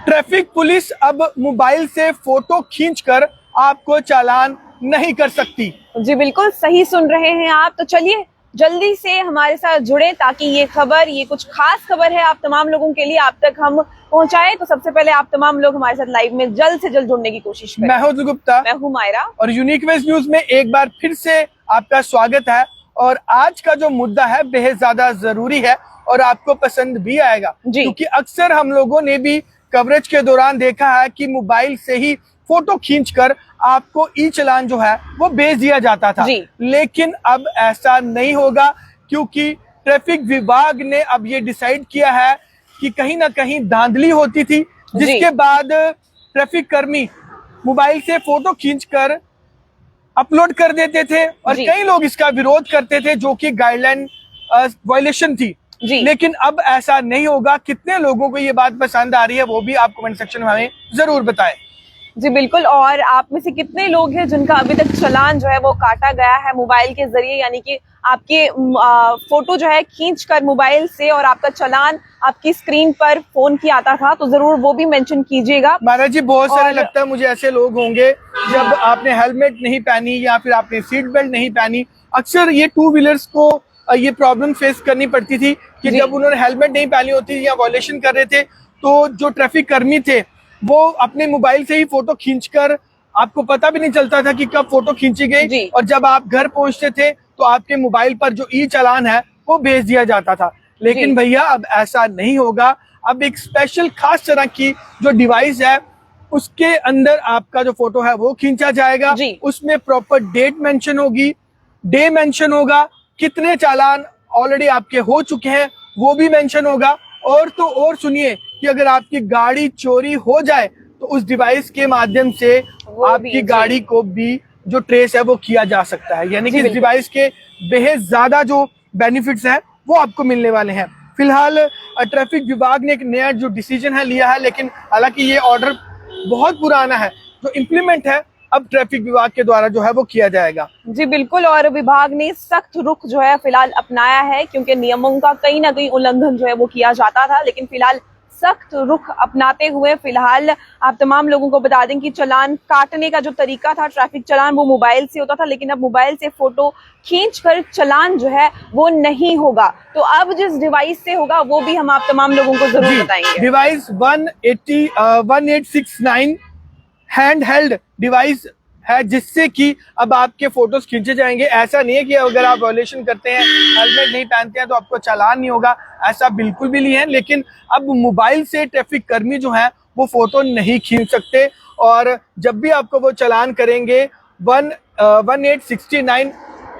Traffic police अब mobile से photo खींचकर आपको चालान नहीं कर सकती। जी बिल्कुल सही सुन रहे हैं आप। तो चलिए जल्दी से हमारे साथ जुड़े ताकि ये खबर, ये कुछ खास खबर है आप तमाम लोगों के लिए, आप तक हम पहुंचाए। तो सबसे पहले आप तमाम लोग हमारे साथ लाइव में जल्द से जल्द जुड़ने की कोशिश करें। मैं हूं गुप्ता, मैं हूं मायरा और यूनिक वेज न्यूज में एक बार फिर से आपका स्वागत है। और आज का जो मुद्दा है बेहद ज्यादा जरूरी है और आपको पसंद भी आएगा, क्योंकि अक्सर हम लोगों ने भी कवरेज के दौरान देखा है कि मोबाइल से ही फोटो खींचकर आपको ई चालान जो है वो भेज दिया जाता था। लेकिन अब ऐसा नहीं होगा, क्योंकि ट्रैफिक विभाग ने अब ये डिसाइड किया है कि कहीं ना कहीं धांधली होती थी, जिसके बाद ट्रैफिक कर्मी मोबाइल से फोटो खींचकर अपलोड कर देते थे और कई लोग इसका विरोध करते थे, जो कि गाइडलाइन वायलेशन थी। लेकिन अब ऐसा नहीं होगा। कितने लोगों को ये बात पसंद आ रही है वो भी आप कमेंट सेक्शन में हमें जरूर बताएं। जी बिल्कुल। और आप में से कितने लोग हैं जिनका अभी तक चालान जो है वो काटा गया है मोबाइल के जरिए, यानी कि आपके फोटो जो है खींचकर मोबाइल से और आपका चालान आपकी स्क्रीन पर फोन की आता था, तो जरूर वो भी मेंशन कीजिएगा। महाराज जी, बहुत सारे लगता है मुझे ऐसे लोग होंगे जब आपने हेलमेट नहीं पहनी या फिर आपने सीट बेल्ट नहीं पहनी। अक्सर ये टू व्हीलर्स को ये प्रॉब्लम फेस करनी पड़ती थी कि जब उन्होंने हेलमेट नहीं पहनी होती थी या वायलेशन कर रहे थे, तो जो ट्रैफिक कर्मी थे वो अपने मोबाइल से ही फोटो खींचकर, आपको पता भी नहीं चलता था कि कब फोटो खींची गई, और जब आप घर पहुंचते थे तो आपके मोबाइल पर जो ई चालान है वो भेज दिया जाता था। लेकिन भैया अब ऐसा नहीं होगा। अब एक स्पेशल खास तरह की जो डिवाइस है उसके अंदर आपका जो फोटो है वो खींचा जाएगा। उसमें प्रॉपर डेट मेंशन होगी, डे मेंशन होगा, कितने चालान ऑलरेडी आपके हो चुके हैं वो भी मेंशन होगा। और तो और सुनिए कि अगर आपकी गाड़ी चोरी हो जाए तो उस डिवाइस के माध्यम से आपकी गाड़ी को भी जो ट्रेस है वो किया जा सकता है। यानी कि इस डिवाइस के बेहद ज्यादा जो बेनिफिट्स हैं वो आपको मिलने वाले हैं। फिलहाल ट्रैफिक विभाग ने एक नया जो डिसीजन है लिया है, लेकिन हालांकि ये ऑर्डर बहुत पुराना है, जो इम्प्लीमेंट है अब ट्रैफिक विभाग के द्वारा जो है वो किया जाएगा। जी बिल्कुल। और विभाग ने सख्त रुख जो है फिलहाल अपनाया है, क्योंकि नियमों का कहीं ना कहीं उल्लंघन जो है वो किया जाता था। लेकिन फिलहाल सख्त रुख अपनाते हुए फिलहाल आप तमाम लोगों को बता दें कि चालान काटने का जो तरीका था, ट्रैफिक चालान, वो मोबाइल से होता था, लेकिन अब मोबाइल से फोटो खींचकर चालान जो है वो नहीं होगा। तो अब जिस डिवाइस से होगा वो भी हम आप तमाम लोगों को जरूर बताएंगे। डिवाइस 1869 हैंड हेल्ड डिवाइस है, जिससे कि अब आपके फोटोज खींचे जाएंगे। ऐसा नहीं है कि अगर आप वायलेशन करते हैं, हेलमेट नहीं पहनते हैं तो आपको चालान नहीं होगा, ऐसा बिल्कुल भी नहीं है। लेकिन अब मोबाइल से ट्रैफिक कर्मी जो है वो फोटो नहीं खींच सकते, और जब भी आपको वो चालान करेंगे 1869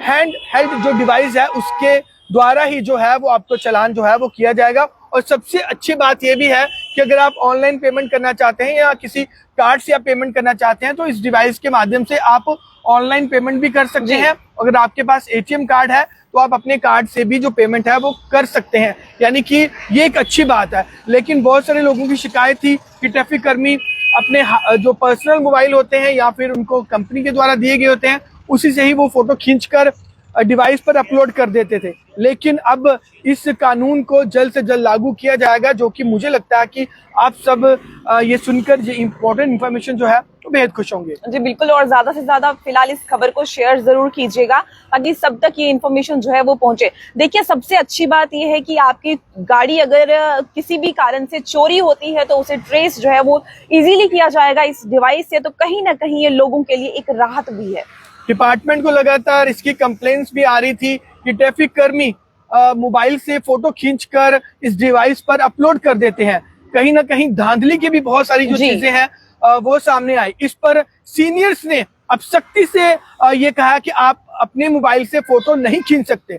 हैंड हेल्ड जो डिवाइस है उसके द्वारा ही जो है वो आपको चालान जो है वो किया जाएगा। और सबसे अच्छी बात यह भी है कि अगर आप ऑनलाइन पेमेंट करना चाहते हैं या किसी कार्ड से आप पेमेंट करना चाहते हैं तो इस डिवाइस के माध्यम से आप ऑनलाइन पेमेंट भी कर सकते हैं। अगर आपके पास एटीएम कार्ड है तो आप अपने कार्ड से भी जो पेमेंट है वो कर सकते हैं, यानी कि ये एक अच्छी बात है। लेकिन बहुत सारे लोगों की शिकायत थी कि ट्रैफिक कर्मी अपने जो पर्सनल मोबाइल होते हैं या फिर उनको कंपनी के द्वारा दिए गए होते हैं उसी से ही वो फोटो खींचकर डिवाइस पर अपलोड कर देते थे। लेकिन अब इस कानून को जल्द से जल्द लागू किया जाएगा, जो कि मुझे लगता है कि आप सब ये सुनकर ये इम्पोर्टेंट इन्फॉर्मेशन जो है तो बेहद खुश होंगे। जी बिल्कुल। और ज्यादा से ज्यादा फिलहाल इस खबर को शेयर जरूर कीजिएगा ताकि सब तक ये इन्फॉर्मेशन जो है वो पहुंचे। देखिए सबसे अच्छी बात ये है कि आपकी गाड़ी अगर किसी भी कारण से चोरी होती है तो उसे ट्रेस जो है वो इजीली किया जाएगा इस डिवाइस से। तो कहीं ना कहीं ये लोगों के लिए एक राहत भी है। डिपार्टमेंट को लगातार इसकी कंप्लेंट्स भी आ रही थी कि ट्रैफिक कर्मी मोबाइल से फोटो खींचकर इस डिवाइस पर अपलोड कर देते हैं। कहीं ना कहीं धांधली की भी बहुत सारी जो चीजें हैं वो सामने आई। इस पर सीनियर्स ने अब सख्ती से ये कहा कि आप अपने मोबाइल से फोटो नहीं खींच सकते,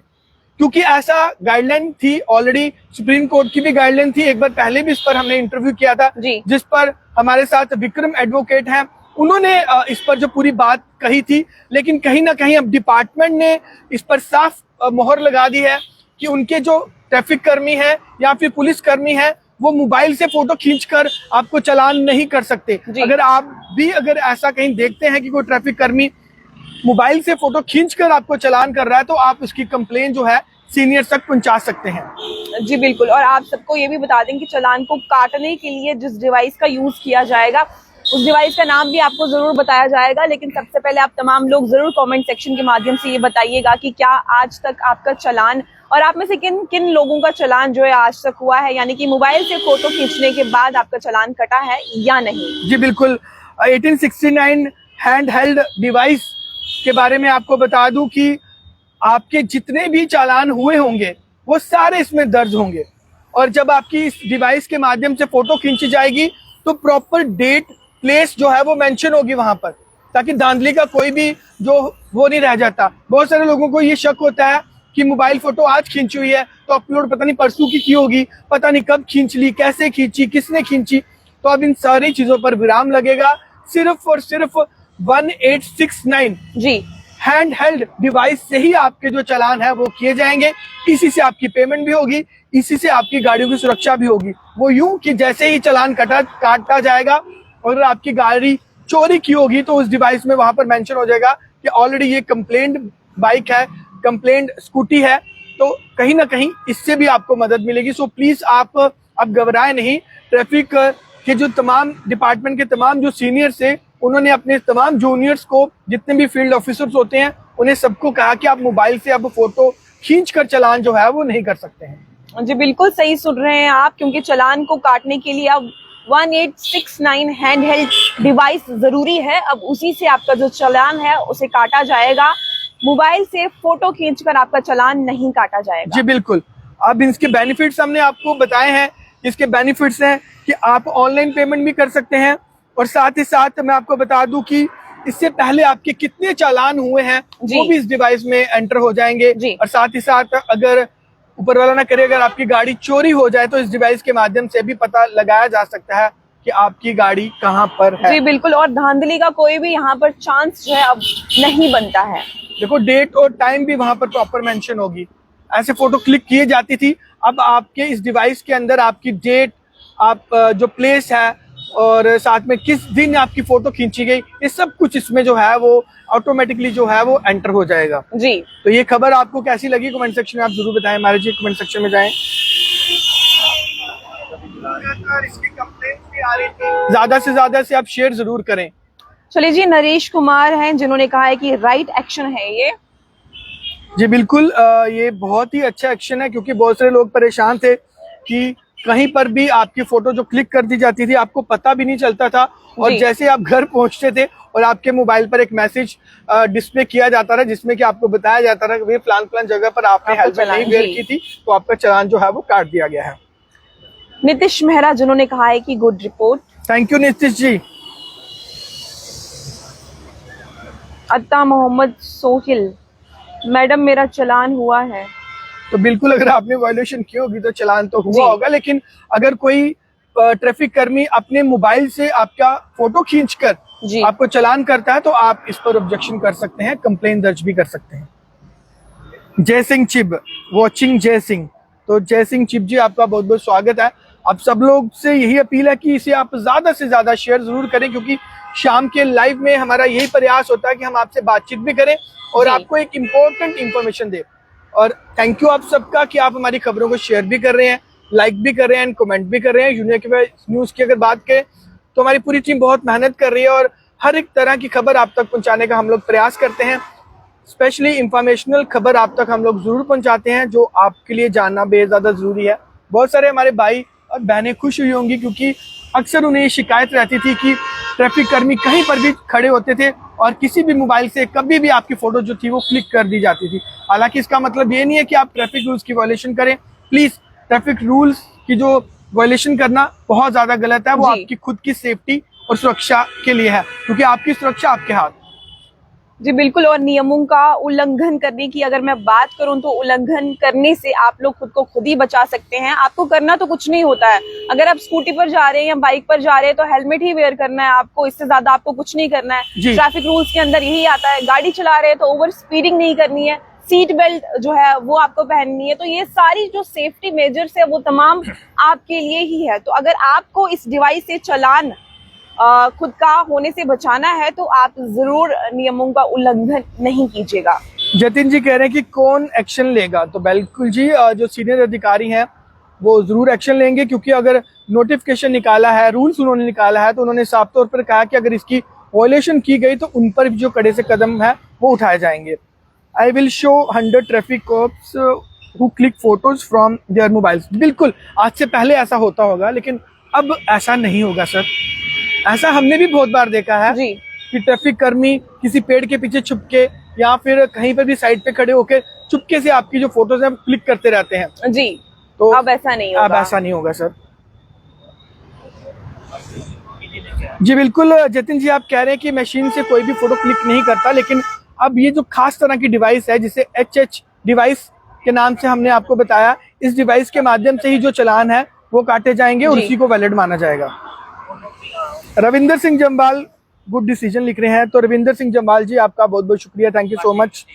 क्योंकि ऐसा गाइडलाइन थी ऑलरेडी, सुप्रीम कोर्ट की भी गाइडलाइन थी। एक बार पहले भी इस पर हमने इंटरव्यू किया था, जिस पर हमारे साथ विक्रम एडवोकेट हैं, उन्होंने इस पर जो पूरी बात कही थी। लेकिन कहीं ना कहीं अब डिपार्टमेंट ने इस पर साफ मोहर लगा दी है कि उनके जो ट्रैफिक कर्मी है या फिर पुलिस कर्मी है वो मोबाइल से फोटो खींचकर आपको चालान नहीं कर सकते। अगर आप भी अगर ऐसा कहीं देखते हैं कि कोई ट्रैफिक कर्मी मोबाइल से फोटो खींचकर आपको चालान कर रहा है तो आप उसकी कंप्लेन जो है सीनियर तक पहुंचा सकते हैं। जी बिल्कुल, और आप सबको ये भी बता दें कि चालान को काटने के लिए जिस डिवाइस का यूज किया जाएगा उस डिवाइस का नाम भी आपको जरूर बताया जाएगा, लेकिन सबसे पहले आप तमाम लोग जरूर कमेंट सेक्शन के माध्यम से ये बताइएगा कि क्या आज तक आपका चालान, और आप में से किन किन लोगों का चालान जो है आज तक हुआ है, यानी कि मोबाइल से फोटो खींचने के बाद आपका चालान कटा है या नहीं। जी बिल्कुल, 1869 हैंड हेल्ड डिवाइस के बारे में आपको बता दूं कि आपके जितने भी चालान हुए होंगे वो सारे इसमें दर्ज होंगे, और जब आपकी इस डिवाइस के माध्यम से फोटो खींची जाएगी तो प्रॉपर डेट प्लेस जो है वो मेंशन होगी वहां पर, ताकि धांधली का कोई भी जो वो नहीं रह जाता। बहुत सारे लोगों को ये शक होता है कि मोबाइल फोटो आज खींची हुई है तो अपलोड पता नहीं परसों की होगी, पता नहीं कब खींच ली, कैसे खींची, किसने खींची। तो अब इन सारी चीजों पर विराम लगेगा। सिर्फ और सिर्फ 1869 जी हैंड हेल्ड डिवाइस से ही आपके जो चालान है वो किए जाएंगे। इसी से आपकी पेमेंट भी होगी, इसी से आपकी गाड़ियों की सुरक्षा भी होगी। वो यूं कि जैसे ही चालान काटा जाएगा और अगर आपकी गाड़ी चोरी की होगी तो उस डिवाइस में वहां पर मेंशन हो जाएगा कि ऑलरेडी ये कंप्लेंट बाइक है, कंप्लेंट स्कूटी है, तो कहीं ना कहीं इससे भी आपको मदद मिलेगी। सो प्लीज आप अब घबराए नहीं। ट्रैफिक के जो तमाम डिपार्टमेंट के तमाम जो सीनियर्स है उन्होंने अपने तमाम जूनियर्स को, जितने भी फील्ड ऑफिसर्स होते हैं, उन्हें सबको कहा कि आप मोबाइल से अब फोटो खींच कर चालान जो है वो नहीं कर सकते हैं। जी बिल्कुल सही सुन रहे हैं आप, क्योंकि चालान को काटने के लिए अब 1869 हैंड हेल्ड डिवाइस जरूरी है। अब उसी से आपका जो चालान है उसे काटा जाएगा, मोबाइल से फोटो खींचकर आपका चालान नहीं काटा जाएगा। जी बिल्कुल। अब इसके बेनिफिट्स हमने आपको बताए हैं। इसके बेनिफिट्स हैं कि आप ऑनलाइन पेमेंट भी कर सकते हैं, और साथ ही साथ मैं आपको बता दूं कि इससे पहले आपके कितने चालान हुए हैं वो भी इस डिवाइस में एंटर हो जाएंगे। और साथ ही साथ अगर ऊपर वाला ना करे अगर आपकी गाड़ी चोरी हो जाए तो इस डिवाइस के माध्यम से भी पता लगाया जा सकता है कि आपकी गाड़ी कहाँ पर है। जी बिल्कुल, और धांधली का कोई भी यहाँ पर चांस जो है अब नहीं बनता है। देखो डेट और टाइम भी वहां पर प्रॉपर मेंशन होगी। ऐसे फोटो क्लिक किए जाती थी, अब आपके इस डिवाइस के अंदर आपकी डेट, आप जो प्लेस है और साथ में किस दिन आपकी फोटो खींची गई, ये सब कुछ इसमें जो है वो ऑटोमेटिकली जो है वो एंटर हो जाएगा। जी तो ये खबर आपको कैसी लगी कमेंट सेक्शन में आप जरूर बताएं। हमारे जी कमेंट सेक्शन में जाएं। ज्यादा से ज्यादा से आप शेयर जरूर करें। चलिए जी, नरेश कुमार हैं जिन्होंने कहा है कि राइट एक्शन है ये। जी बिल्कुल, ये बहुत ही अच्छा एक्शन है, क्योंकि बहुत सारे लोग परेशान थे कि कहीं पर भी आपकी फोटो जो क्लिक कर दी जाती थी आपको पता भी नहीं चलता था, और जैसे आप घर पहुंचते थे और आपके मोबाइल पर एक मैसेज डिस्प्ले किया जाता था जिसमें कि आपको बताया जाता था कि फलान फलान जगह पर आपने हेलमेट नहीं वेयर की थी तो आपका चालान जो है वो काट दिया गया है। नीतीश मेहरा जिन्होंने कहा है कि good report. Thank you Nitish ji. Atta Mohammad Sohil, madam मेरा चालान हुआ है। तो बिल्कुल, अगर आपने वायलेशन की होगी तो चालान तो हुआ होगा, लेकिन अगर कोई ट्रैफिक कर्मी अपने मोबाइल से आपका फोटो खींचकर आपको चालान करता है तो आप इस पर ऑब्जेक्शन कर सकते हैं, कंप्लेन दर्ज भी कर सकते हैं। जय सिंह चिब वॉचिंग, जय सिंह। तो जय सिंह चिब जी, आपका बहुत बहुत स्वागत है। आप सब लोग से यही अपील है कि इसे आप ज्यादा से ज्यादा शेयर जरूर करें, क्योंकि शाम के लाइव में हमारा यही प्रयास होता है कि हम आपसे बातचीत भी करें और आपको एक इम्पोर्टेंट इंफॉर्मेशन दे। और थैंक यू आप सबका कि आप हमारी खबरों को शेयर भी कर रहे हैं, लाइक भी कर रहे हैं, कमेंट भी कर रहे हैं। यूनिक न्यूज की अगर बात करें तो हमारी पूरी टीम बहुत मेहनत कर रही है और हर एक तरह की खबर आप तक पहुंचाने का हम लोग प्रयास करते हैं। स्पेशली इंफॉर्मेशनल खबर आप तक हम लोग जरूर पहुंचाते हैं जो आपके लिए जानना बेहद ज्यादा जरूरी है। बहुत सारे हमारे भाई और बहनें खुश हुई होंगी, क्योंकि अक्सर उन्हें ये शिकायत रहती थी कि ट्रैफिक कर्मी कहीं पर भी खड़े होते थे और किसी भी मोबाइल से कभी भी आपकी फोटो जो थी वो क्लिक कर दी जाती थी। हालांकि इसका मतलब ये नहीं है कि आप ट्रैफिक रूल्स की वायलेशन करें। प्लीज, ट्रैफिक रूल्स की जो वायलेशन करना बहुत ज्यादा गलत है। वो आपकी खुद की सेफ्टी और सुरक्षा के लिए है, क्योंकि आपकी सुरक्षा आपके हाथ। जी बिल्कुल, और नियमों का उल्लंघन करने की अगर मैं बात करूं तो उल्लंघन करने से आप लोग खुद को खुद ही बचा सकते हैं। आपको करना तो कुछ नहीं होता है। अगर आप स्कूटी पर जा रहे हैं या बाइक पर जा रहे हैं तो हेलमेट ही वेयर करना है आपको, इससे ज्यादा आपको कुछ नहीं करना है। ट्रैफिक रूल्स के अंदर यही आता है। गाड़ी चला रहे हैं तो ओवर स्पीडिंग नहीं करनी है, सीट बेल्ट जो है वो आपको पहननी है। तो ये सारी जो सेफ्टी मेजर्स है वो तमाम आपके लिए ही है। तो अगर आपको इस डिवाइस से चालान खुद का होने से बचाना है तो आप जरूर नियमों का उल्लंघन नहीं कीजिएगा। जतिन जी कह रहे हैं कि कौन एक्शन लेगा, तो बिल्कुल जी जो सीनियर अधिकारी हैं वो जरूर एक्शन लेंगे, क्योंकि अगर नोटिफिकेशन निकाला है, रूल्स उन्होंने निकाला है, तो उन्होंने साफ तौर पर कहा कि अगर इसकी वायलेशन की गई तो उन पर जो कड़े से कदम है वो उठाए जाएंगे। I will show 100 traffic cops who click photos from their mobiles. बिल्कुल, आज से पहले ऐसा होता होगा, लेकिन अब ऐसा नहीं होगा सर। ऐसा हमने भी बहुत बार देखा है जी। कि ट्रैफिक कर्मी किसी पेड़ के पीछे छुप के या फिर कहीं पर भी साइड पे खड़े होकर चुपके से आपकी जो फोटोज हैं क्लिक करते रहते हैं। जी, तो अब ऐसा नहीं होगा। अब ऐसा नहीं होगा सर। जी बिल्कुल जतिन जी, आप कह रहे हैं कि मशीन से कोई भी फोटो क्लिक नहीं करता, लेकिन अब ये जो खास तरह की डिवाइस है जिसे HH डिवाइस के नाम से हमने आपको बताया, इस डिवाइस के माध्यम से ही जो चालान है वो काटे जाएंगे और उसी को वैलिड माना जाएगा। रविंदर सिंह जम्वाल गुड डिसीजन लिख रहे हैं, तो रविंदर सिंह जम्वाल जी आपका बहुत बहुत शुक्रिया, thank you so much.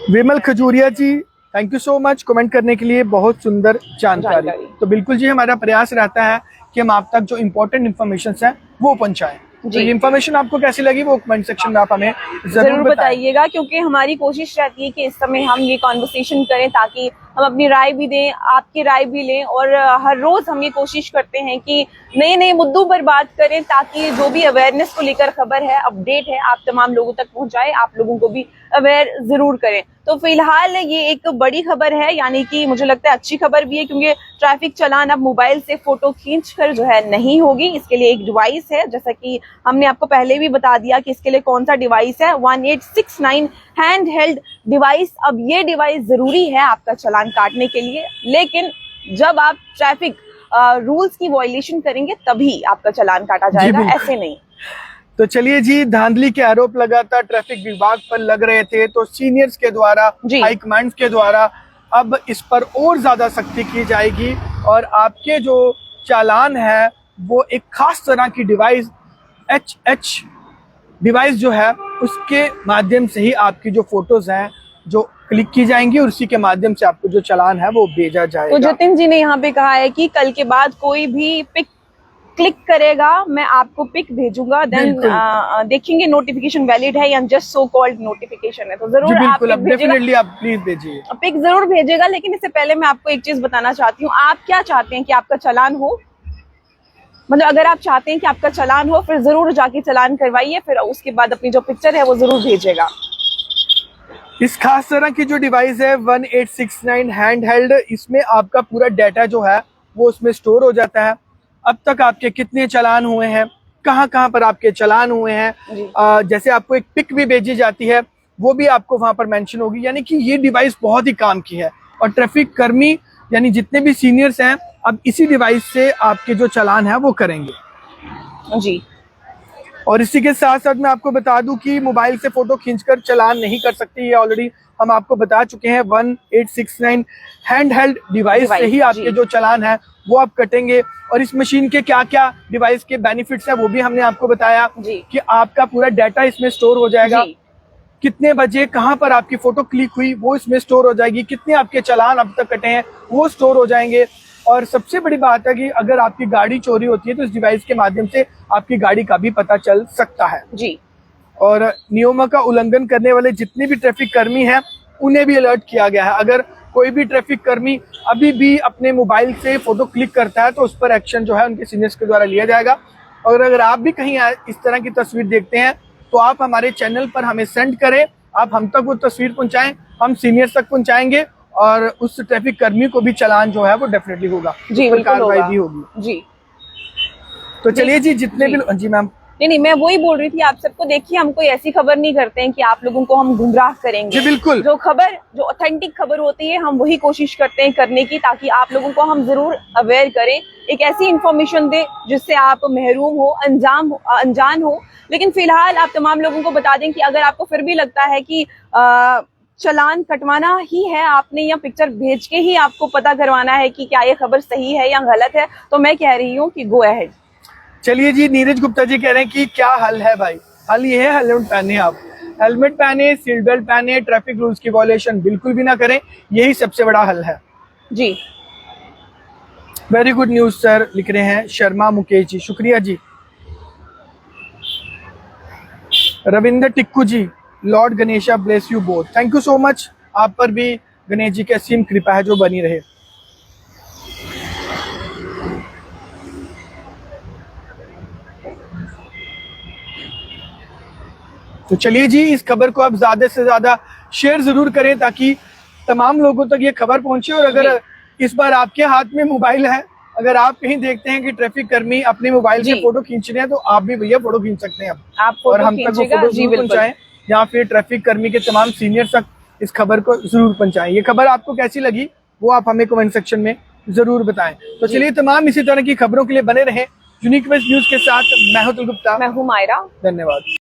Vimal Khajuria ji thank you so much comment करने के लिए, बहुत सुंदर जानकारी। तो बिल्कुल जी हमारा प्रयास रहता है कि हम आप तक जो इम्पोर्टेंट इन्फॉर्मेशन है वो पहुंचाएं। तो ये इन्फॉर्मेशन आपको कैसी लगी वो कमेंट सेक्शन में आप हमें जरूर बताइएगा, क्योंकि हमारी कोशिश रहती है कि इस समय हम ये कॉन्वर्सेशन करें ताकि हम अपनी राय भी दें, आपकी राय भी लें, और हर रोज हम ये कोशिश करते हैं कि नए नए मुद्दों पर बात करें ताकि जो भी अवेयरनेस को लेकर खबर है, अपडेट है, आप तमाम लोगों तक पहुंचाएं, आप लोगों को भी अवेयर जरूर करें। तो फिलहाल ये एक बड़ी खबर है, यानी कि मुझे लगता है अच्छी खबर भी है, क्योंकि ट्रैफिक चालान अब मोबाइल से फोटो खींचकर जो है नहीं होगी। इसके लिए एक डिवाइस है, जैसा कि हमने आपको पहले भी बता दिया कि इसके लिए कौन सा डिवाइस है, 1869 हैंड हेल्ड डिवाइस। अब ये डिवाइस जरूरी है आपका चालान काटने के लिए, लेकिन जब आप ट्रैफिक रूल्स की वायलेशन करेंगे तभी आपका चालान काटा जाएगा, ऐसे नहीं। तो चलिए जी, धांधली के आरोप लगातार ट्रैफिक विभाग पर लग रहे थे, तो सीनियर्स के द्वारा, हाई कमांड के द्वारा अब इस पर और ज्यादा सख्ती की जाएगी और आपके जो चालान है वो एक खास तरह की डिवाइस HH डिवाइस जो है उसके माध्यम से ही आपकी जो फोटोज हैं जो क्लिक की जाएंगी और उसी के माध्यम से आपको जो चालान है वो भेजा जाएगा। तो जतिन जी ने यहाँ पे कहा है कि कल के बाद कोई भी पिक क्लिक करेगा, मैं आपको पिक भेजूंगा, देन देखेंगे नोटिफिकेशन वैलिड है या जस्ट सो कॉल्ड नोटिफिकेशन है। तो जरूर आप डेफिनेटली आप प्लीज भेजिए, पिक जरूर भेजेगा। लेकिन इससे पहले मैं आपको एक चीज बताना चाहती हूँ, आप क्या चाहते हैं कि आपका चालान हो? मतलब अगर आप चाहते हैं कि आपका चालान हो, फिर जरूर जाके चालान करवाइए, फिर उसके बाद अपनी जो पिक्चर है वो जरूर भेजेगा। इस खास तरह की जो डिवाइस है 1869 हैंड हेल्ड, इसमें आपका पूरा डाटा जो है वो उसमें स्टोर हो जाता है। अब तक आपके कितने चालान हुए हैं, कहाँ कहाँ पर आपके चालान हुए हैं, जैसे आपको एक पिक भी भेजी जाती है वो भी आपको वहां पर मेंशन होगी। यानी कि ये डिवाइस बहुत ही काम की है और ट्रैफिक कर्मी यानी जितने भी सीनियर्स हैं अब इसी डिवाइस से आपके जो चालान है वो करेंगे जी। और इसी के साथ साथ मैं आपको बता दूं कि मोबाइल से फोटो खींचकर चालान नहीं कर सकते, ये ऑलरेडी हम आपको बता चुके हैं। 1869 हैंड हेल्ड डिवाइस से ही आपके जो चालान है वो आप कटेंगे। और इस मशीन के क्या क्या डिवाइस के बेनिफिट्स हैं वो भी हमने आपको बताया कि आपका पूरा डाटा इसमें स्टोर हो जाएगा, कितने बजे कहाँ पर आपकी फोटो क्लिक हुई वो इसमें स्टोर हो जाएगी, कितने आपके चालान अब तक कटे हैं वो स्टोर हो जाएंगे। और सबसे बड़ी बात है कि अगर आपकी गाड़ी चोरी होती है तो इस डिवाइस के माध्यम से आपकी गाड़ी का भी पता चल सकता है जी। और नियमों का उल्लंघन करने वाले जितने भी ट्रैफिक कर्मी हैं उन्हें भी अलर्ट किया गया है। अगर कोई भी ट्रैफिक कर्मी अभी भी अपने मोबाइल से फोटो क्लिक करता है तो उस पर एक्शन जो है उनके सीनियर्स के द्वारा लिया जाएगा। और अगर आप भी कहीं इस तरह की तस्वीर देखते हैं तो आप हमारे चैनल पर हमें सेंड करें, आप हम तक वो तस्वीर पहुंचाएं, हम सीनियर्स तक पहुंचाएंगे और उस ट्रैफिक कर्मी को भी चालान जो है वो डेफिनेटली होगा, जी, कार्रवाई भी होगी जी। तो चलिए जी, जितने भी जी मैम नहीं, मैं वही बोल रही थी आप सबको, देखिए हम कोई ऐसी खबर नहीं करते हैं कि आप लोगों को हम गुमराह करेंगे। जी बिल्कुल, जो ऑथेंटिक खबर होती है हम वही कोशिश करते हैं करने की, ताकि आप लोगों को हम जरूर अवेयर करें, एक ऐसी इंफॉर्मेशन दे जिससे आप महरूम हो, अनजान हो। लेकिन फिलहाल आप तमाम लोगों को बता दें कि अगर आपको फिर भी लगता है कि चालान कटवाना ही है आपने या पिक्चर भेज के ही आपको पता करवाना है कि क्या ये खबर सही है या गलत है, तो मैं कह रही हूँ कि गो अहेड। चलिए जी, नीरज गुप्ता जी कह रहे हैं कि क्या हल है भाई? हल ये है हेलमेट पहने, आप हेलमेट पहने, सीट बेल्ट पहने, ट्रैफिक रूल्स की वायलेशन बिल्कुल भी ना करें, यही सबसे बड़ा हल है जी। वेरी गुड न्यूज सर लिख रहे हैं शर्मा मुकेश जी, शुक्रिया जी। Ravindra Tikku ji, lord Ganesha bless you both. Thank you so much. आप पर भी गणेश जी की असीम कृपा है जो बनी रहे। तो चलिए जी, इस खबर को आप ज्यादा से ज्यादा शेयर जरूर करें ताकि तमाम लोगों तक ये खबर पहुंचे। और अगर इस बार आपके हाथ में मोबाइल है, अगर आप कहीं देखते हैं कि ट्रैफिक कर्मी अपने मोबाइल से फोटो खींच रहे हैं, तो आप भी भैया फोटो खींच सकते हैं आप और हम तक वो फोटो जरूर पहुंचाएं, या फिर ट्रैफिक कर्मी के तमाम सीनियर तक इस खबर को जरूर पहुंचाएं। ये खबर आपको कैसी लगी वो आप हमें कमेंट सेक्शन में जरूर बताएं। तो चलिए, तमाम इसी तरह की खबरों के लिए बने रहें यूनिक वेस्ट न्यूज के साथ। मैं हूं तुल गुप्ता, मैं हूं मायरा। धन्यवाद।